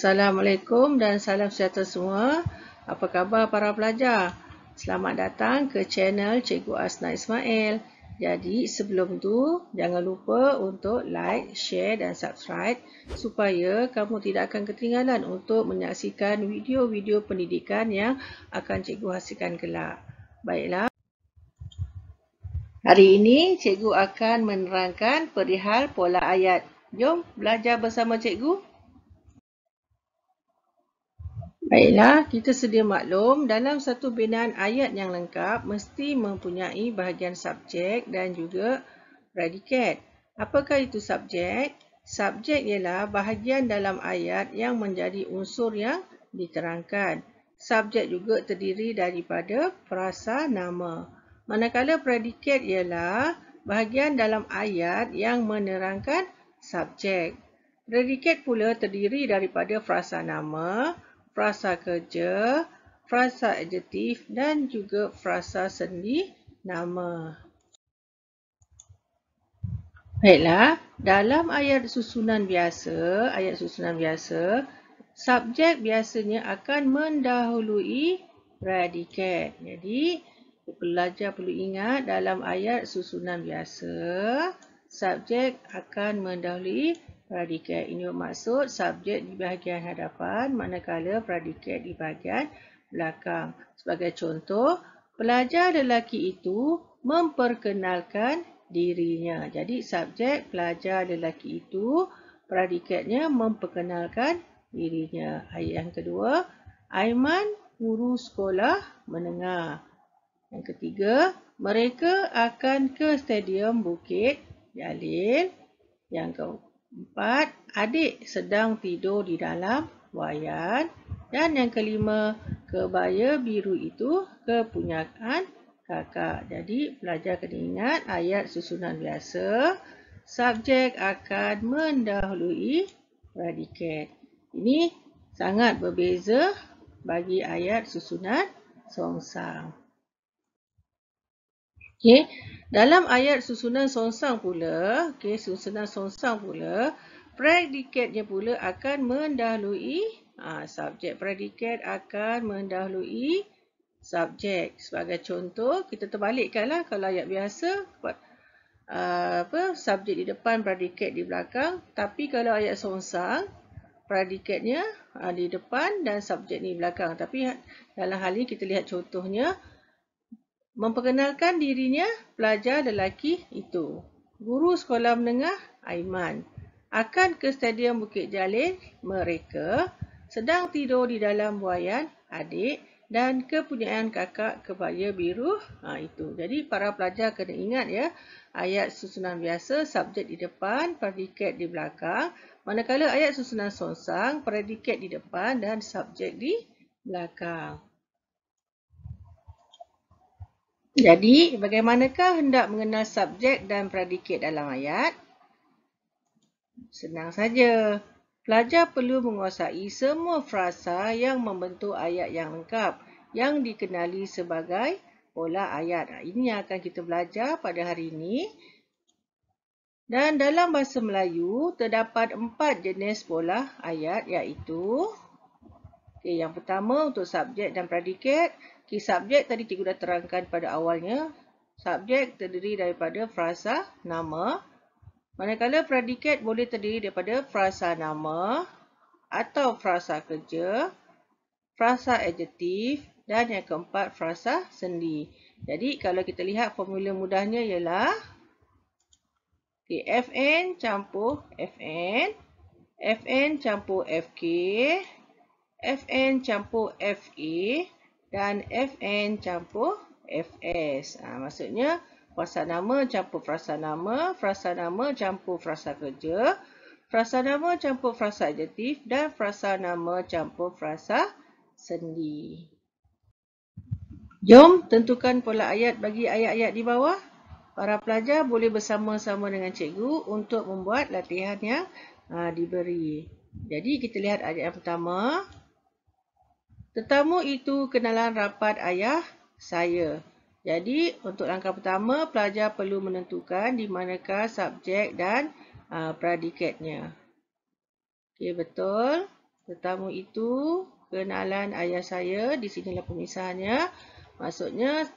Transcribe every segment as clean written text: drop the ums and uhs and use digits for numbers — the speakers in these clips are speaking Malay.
Assalamualaikum dan salam sejahtera semua. Apa khabar para pelajar? Selamat datang ke channel Cikgu Asna Ismail. Jadi sebelum tu jangan lupa untuk like, share dan subscribe supaya kamu tidak akan ketinggalan untuk menyaksikan video-video pendidikan yang akan cikgu hasilkan kelak. Baiklah. Hari ini cikgu akan menerangkan perihal pola ayat. Jom belajar bersama cikgu. Baiklah, kita sedia maklum dalam satu binaan ayat yang lengkap mesti mempunyai bahagian subjek dan juga predikat. Apakah itu subjek? Subjek ialah bahagian dalam ayat yang menjadi unsur yang diterangkan. Subjek juga terdiri daripada frasa nama. Manakala predikat ialah bahagian dalam ayat yang menerangkan subjek. Predikat pula terdiri daripada frasa nama, frasa kerja, frasa adjektif dan juga frasa sendi nama. Baiklah, dalam ayat susunan biasa, subjek biasanya akan mendahului predikat. Jadi, pelajar perlu ingat dalam ayat susunan biasa, subjek akan mendahului predikat. Ini bermaksud subjek di bahagian hadapan manakala predikat di bahagian belakang. Sebagai contoh, pelajar lelaki itu memperkenalkan dirinya. Jadi subjek pelajar lelaki itu, predikatnya memperkenalkan dirinya. Ayat yang kedua, Aiman guru sekolah menengah. Yang ketiga, mereka akan ke Stadium Bukit Jalil. Yang keempat, adik sedang tidur di dalam wayan. Dan yang kelima, kebaya biru itu kepunyaan kakak. Jadi, pelajar kena ingat ayat susunan biasa, subjek akan mendahului predikat. Ini sangat berbeza bagi ayat susunan songsang. Okay. Dalam ayat susunan songsang pula, predikatnya pula akan mendahului subjek. Predikat akan mendahului subjek. Sebagai contoh, kita terbalikkanlah kalau ayat biasa, subjek di depan, predikat di belakang. Tapi kalau ayat songsang, predikatnya di depan dan subjek di belakang. Tapi dalam hal ini kita lihat contohnya. Memperkenalkan dirinya pelajar lelaki itu. Guru sekolah menengah Aiman akan ke Stadium Bukit Jalil. Mereka sedang tidur di dalam buaian adik dan kepunyaan kakak kebaya biru itu. Jadi para pelajar kena ingat ya, ayat susunan biasa subjek di depan, predikat di belakang. Manakala ayat susunan songsang, predikat di depan dan subjek di belakang. Jadi, bagaimanakah hendak mengenal subjek dan predikat dalam ayat? Senang saja. Pelajar perlu menguasai semua frasa yang membentuk ayat yang lengkap, yang dikenali sebagai pola ayat. Ini yang akan kita belajar pada hari ini. Dan dalam bahasa Melayu, terdapat 4 jenis pola ayat, iaitu yang pertama untuk subjek dan predikat. Subjek tadi cikgu dah terangkan pada awalnya. Subjek terdiri daripada frasa nama. Manakala predikat boleh terdiri daripada frasa nama atau frasa kerja, frasa adjektif dan yang keempat frasa sendi. Jadi kalau kita lihat formula mudahnya ialah FN campur FN, FN campur FK, FN campur FA dan FN campur FS. Maksudnya frasa nama campur frasa nama campur frasa kerja, frasa nama campur frasa adjektif dan frasa nama campur frasa sendi. Jom tentukan pola ayat bagi ayat-ayat di bawah. Para pelajar boleh bersama-sama dengan cikgu untuk membuat latihan yang diberi. Jadi kita lihat ayat yang pertama. Tetamu itu kenalan rapat ayah saya. Jadi, untuk langkah pertama, pelajar perlu menentukan di manakah subjek dan predikatnya. Okey, betul. Tetamu itu kenalan ayah saya. Di sinilah pemisahannya. Maksudnya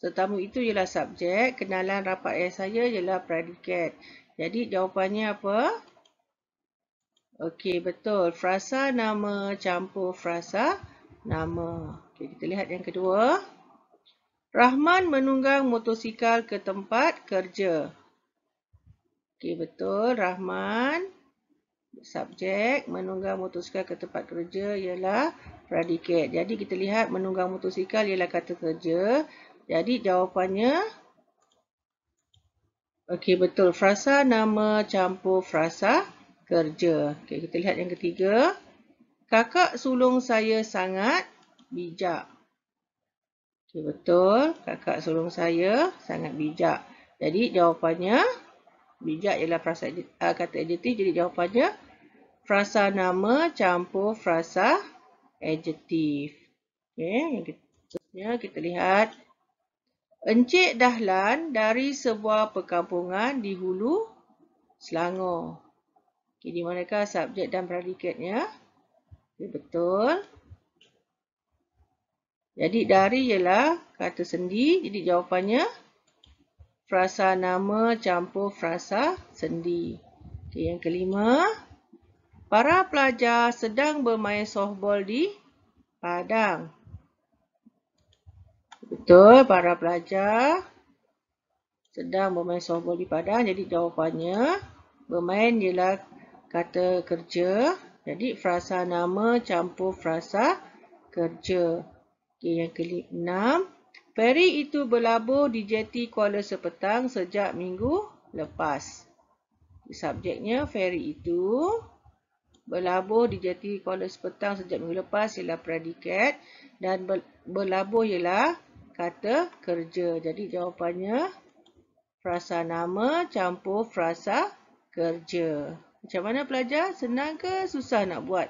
tetamu itu ialah subjek, kenalan rapat ayah saya ialah predikat. Jadi jawapannya apa? Okey, betul. Frasa nama campur frasa nama. Okey, kita lihat yang kedua. Rahman menunggang motosikal ke tempat kerja. Okey, betul. Rahman subjek, menunggang motosikal ke tempat kerja ialah predikat. Jadi kita lihat menunggang motosikal ialah kata kerja. Jadi jawapannya okey, betul. Frasa nama campur frasa kerja. Okey, kita lihat yang ketiga. Kakak sulung saya sangat bijak. Okey, betul. Kakak sulung saya sangat bijak. Jadi jawapannya bijak ialah frasa kata adjektif. Jadi jawapannya frasa nama campur frasa adjektif. Okey, yang seterusnya kita lihat. Encik Dahlan dari sebuah perkampungan di Hulu Selangor. Okey, di manakah subjek dan predikatnya? Okay, betul. Jadi dari ialah kata sendi. Jadi jawapannya frasa nama campur frasa sendi. Okay, yang kelima. Para pelajar sedang bermain softball di padang. Betul, para pelajar sedang bermain softball di padang. Jadi jawapannya bermain ialah kata kerja. Jadi frasa nama campur frasa kerja. Okay, yang ke-6. Feri itu berlabuh di jeti Kuala Sepetang sejak minggu lepas. Subjeknya feri itu berlabuh di jeti Kuala Sepetang sejak minggu lepas ialah predikat dan berlabuh ialah kata kerja. Jadi jawapannya frasa nama campur frasa kerja. Macam mana pelajar? Senang ke susah nak buat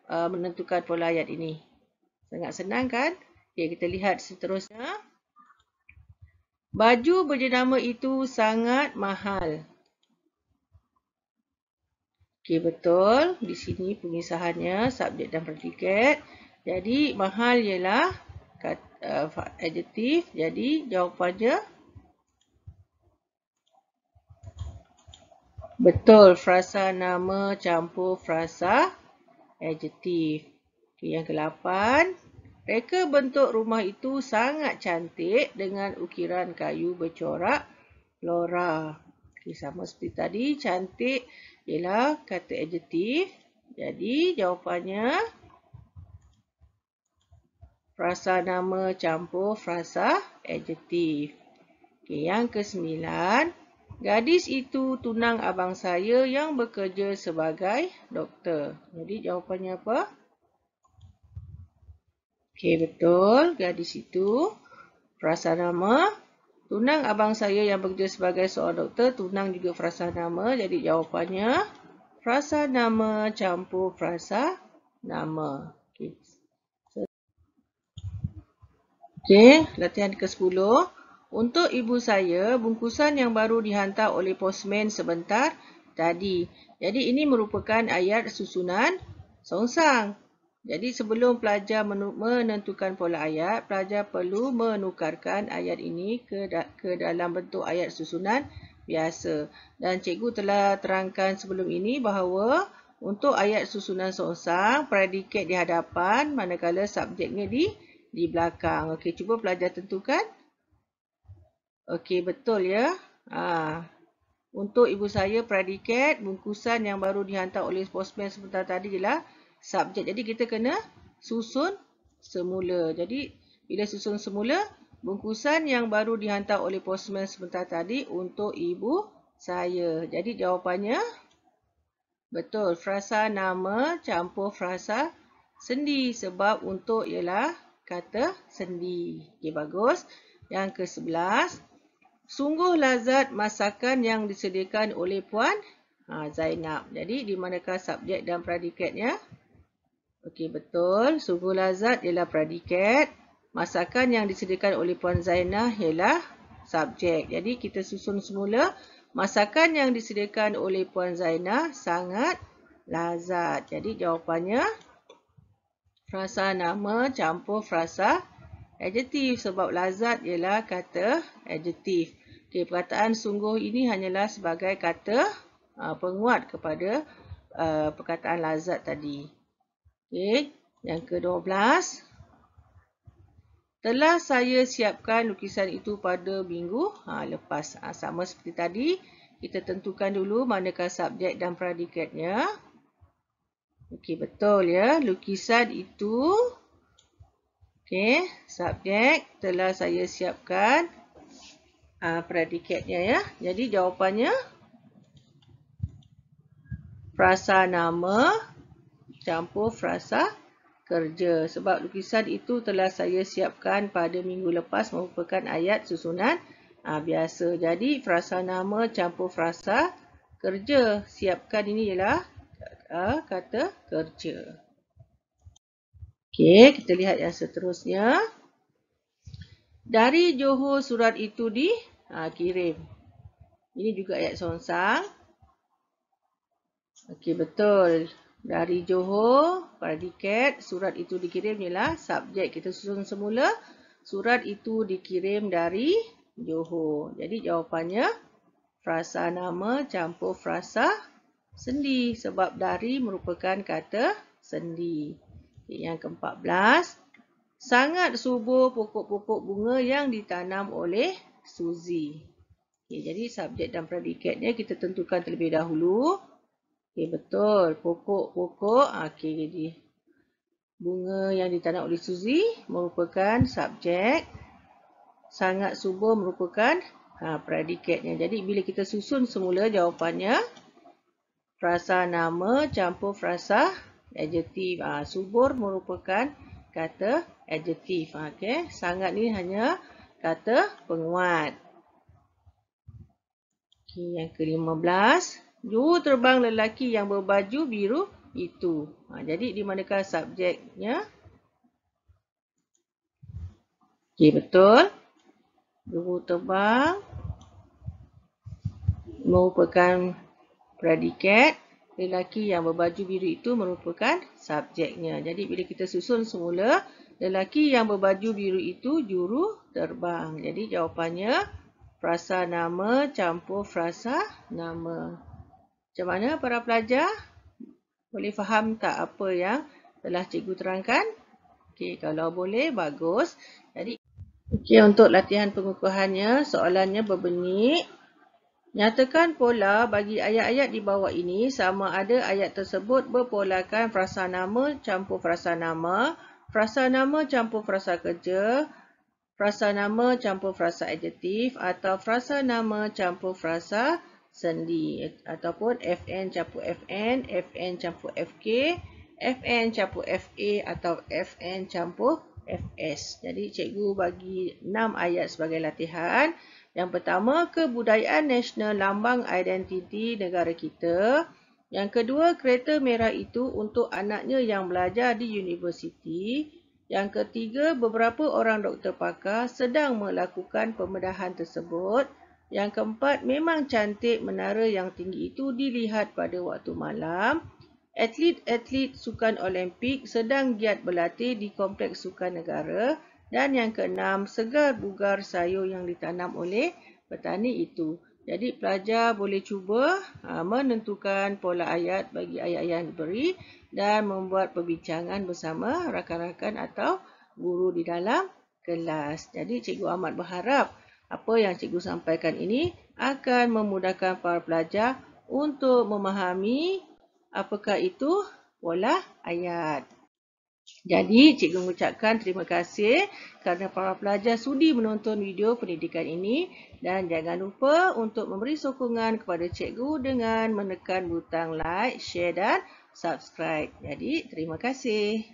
menentukan pola ayat ini? Sangat senang kan? Okay, kita lihat seterusnya. Baju berjenama itu sangat mahal. Okey, betul. Di sini pemisahannya subjek dan predikat. Jadi mahal ialah adjektif. Jadi jawapannya betul. Frasa nama campur frasa adjektif. Okey, yang ke-8. Reka bentuk rumah itu sangat cantik dengan ukiran kayu bercorak flora. Okay, sama seperti tadi, cantik ialah kata adjektif. Jadi jawapannya frasa nama campur frasa adjektif. Okay, yang ke-9. Gadis itu tunang abang saya yang bekerja sebagai doktor. Jadi jawapannya apa? Okey, betul. Gadis itu frasa nama. Tunang abang saya yang bekerja sebagai seorang doktor. Tunang juga frasa nama. Jadi jawapannya frasa nama campur frasa nama. Okey, latihan ke-10. Untuk ibu saya, bungkusan yang baru dihantar oleh postman sebentar tadi. Jadi ini merupakan ayat susunan songsang. Jadi sebelum pelajar menentukan pola ayat, pelajar perlu menukarkan ayat ini ke dalam bentuk ayat susunan biasa. Dan cikgu telah terangkan sebelum ini bahawa untuk ayat susunan songsang, predikat di hadapan manakala subjeknya di belakang. Okey, cuba pelajar tentukan. Okey, betul ya. Untuk ibu saya, predikat, bungkusan yang baru dihantar oleh postman sebentar tadi ialah subjek. Jadi kita kena susun semula. Jadi bila susun semula, bungkusan yang baru dihantar oleh postman sebentar tadi untuk ibu saya. Jadi jawapannya betul. Frasa nama campur frasa sendi. Sebab untuk ialah kata sendi. Okey, bagus. Yang ke-11. Sungguh lazat masakan yang disediakan oleh Puan Zainab. Jadi di manakah subjek dan predikatnya? Okey, betul. Sungguh lazat ialah predikat. Masakan yang disediakan oleh Puan Zainab ialah subjek. Jadi kita susun semula. Masakan yang disediakan oleh Puan Zainab sangat lazat. Jadi jawapannya Frasa nama campur frasa adjektif sebab lazat ialah kata adjektif. Okey, perkataan sungguh ini hanyalah sebagai kata penguat kepada perkataan lazat tadi. Okey, yang ke-12. Telah saya siapkan lukisan itu pada minggu lepas. Sama seperti tadi, kita tentukan dulu manakah subjek dan predikatnya. Okey, betul ya. Lukisan itu. Okey, subjek telah saya siapkan predikatnya ya. Jadi jawapannya frasa nama campur frasa kerja. Sebab lukisan itu telah saya siapkan pada minggu lepas merupakan ayat susunan biasa. Jadi frasa nama campur frasa kerja. Siapkan ini ialah kata kerja. Okey, kita lihat yang seterusnya. Dari Johor surat itu dikirim. Ini juga ayat songsang. Okey, betul. Dari Johor, predikat, surat itu dikirim ialah subjek. Kita susun semula. Surat itu dikirim dari Johor. Jadi jawapannya frasa nama campur frasa sendi. Sebab dari merupakan kata sendi. Okay, yang ke-14. Sangat subur pokok-pokok bunga yang ditanam oleh Suzy. Okay, jadi subjek dan predikatnya kita tentukan terlebih dahulu. Okay, betul. Pokok-pokok. Okay, jadi bunga yang ditanam oleh Suzy merupakan subjek. Sangat subur merupakan predikatnya. Jadi bila kita susun semula jawapannya frasa nama campur frasa adjektif. Subur merupakan kata adjektif. Okay. Sangat ni hanya kata penguat. Okay, yang ke-15. Juru terbang lelaki yang berbaju biru itu. Jadi di manakah subjeknya? Okay, betul. Juru terbang merupakan predikat. Lelaki yang berbaju biru itu merupakan subjeknya. Jadi bila kita susun semula, lelaki yang berbaju biru itu juru terbang. Jadi jawapannya frasa nama campur frasa nama. Macam mana para pelajar? Boleh faham tak apa yang telah cikgu terangkan? Okey, kalau boleh, bagus. Jadi, untuk latihan pengukuhannya, soalannya berbunyi, nyatakan pola bagi ayat-ayat di bawah ini sama ada ayat tersebut berpolakan frasa nama campur frasa nama campur frasa kerja, frasa nama campur frasa adjektif atau frasa nama campur frasa sendi ataupun FN campur FN, FN campur FK, FN campur FA atau FN campur FS. Jadi cikgu bagi 6 ayat sebagai latihan. Yang pertama, kebudayaan nasional lambang identiti negara kita. Yang kedua, kereta merah itu untuk anaknya yang belajar di universiti. Yang ketiga, beberapa orang doktor pakar sedang melakukan pembedahan tersebut. Yang keempat, memang cantik menara yang tinggi itu dilihat pada waktu malam. Atlet-atlet sukan Olimpik sedang giat berlatih di kompleks sukan negara. Dan yang keenam, segar bugar sayur yang ditanam oleh petani itu. Jadi pelajar boleh cuba menentukan pola ayat bagi ayat-ayat yang diberi dan membuat perbincangan bersama rakan-rakan atau guru di dalam kelas. Jadi cikgu amat berharap apa yang cikgu sampaikan ini akan memudahkan para pelajar untuk memahami apakah itu pola ayat. Jadi, cikgu mengucapkan terima kasih kerana para pelajar sudi menonton video pendidikan ini dan jangan lupa untuk memberi sokongan kepada cikgu dengan menekan butang like, share dan subscribe. Jadi, terima kasih.